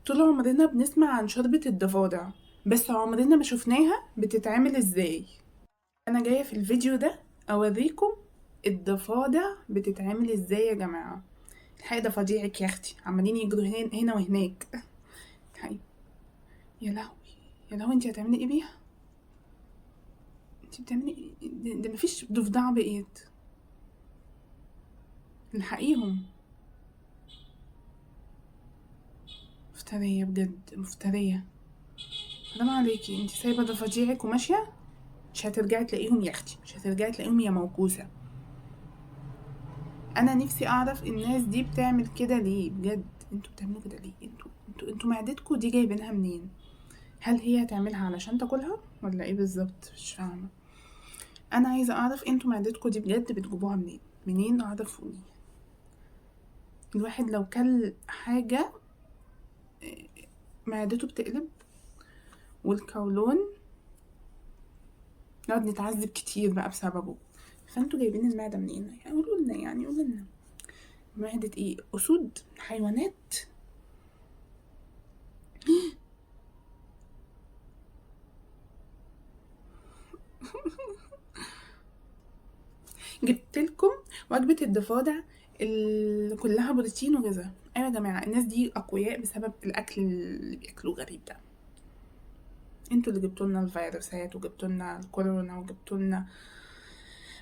طول عمرنا بنسمع عن شوربة الضفادع، بس عمرنا ما شفناها بتتعمل ازاي. انا جاية في الفيديو ده اوريكم الضفادع بتتعمل ازاي يا جماعة. الحقيقة ده فضيعك يا اختي، عمالين يجروا هنا وهناك. الحقيقة يا لهوي، يا لهوي، انتي هتعملي ايه بيها؟ انتي بتعملي ايه؟ ده مفيش ضفدعة بقيت. الحقيهم. مفترية بجد، مفترية. حرام عليكي، انتي سايبة ضفاديعك وماشية. مش هترجعي تلاقيهم يا اختي، مش هترجعي تلاقيهم يا موكوسة. انا نفسي اعرف الناس دي بتعمل كده ليه بجد. انتوا بتعملوا كده ليه؟ انتوا معدتكوا دي جايبينها منين؟ هل هي هتعملها علشان تاكلها ولا ايه بالظبط؟ مش فاهمه. انا عايزه اعرف انتوا معدتكوا دي بجد بتجيبوها منين؟ منين؟ عرفوني. الواحد لو كل حاجه معدته بتقلب، والقولون نقعد نتعذب كتير بقى بسببه. فانتوا جايبين المعده منين؟ يعني قولوا لنا، يعني قولوا لنا. معده ايه؟ اسود؟ حيوانات؟ جبت لكم وجبة الضفادع اللي كلها بروتين وغذاء. ايوه يا جماعة، الناس دي اقوياء بسبب الاكل اللي بياكلوه غريب ده. انتوا اللي جبتوا لنا الفيروسات وجبتوا لنا الكورونا وجبتوا لنا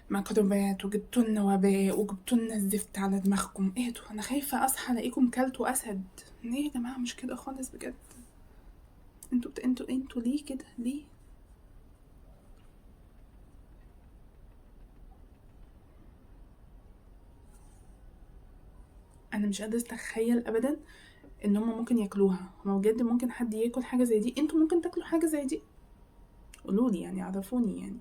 ميكروبات وجبتوا لنا وباء وجبتوا لنا الزفت على دماغكم. اهدوا، انا خايفة اصحى الاقيكم كلتوا اسد. ليه يا جماعة؟ مش كده خالص بجد. انتوا ليه كده؟ ليه؟ انا مش قادرة اتخيل ابدا ان هما ممكن ياكلوها. هما بجد ممكن حد ياكل حاجة زي دي؟ انتوا ممكن تاكلوا حاجة زي دي؟ قولولي يعني، عرفوني يعني.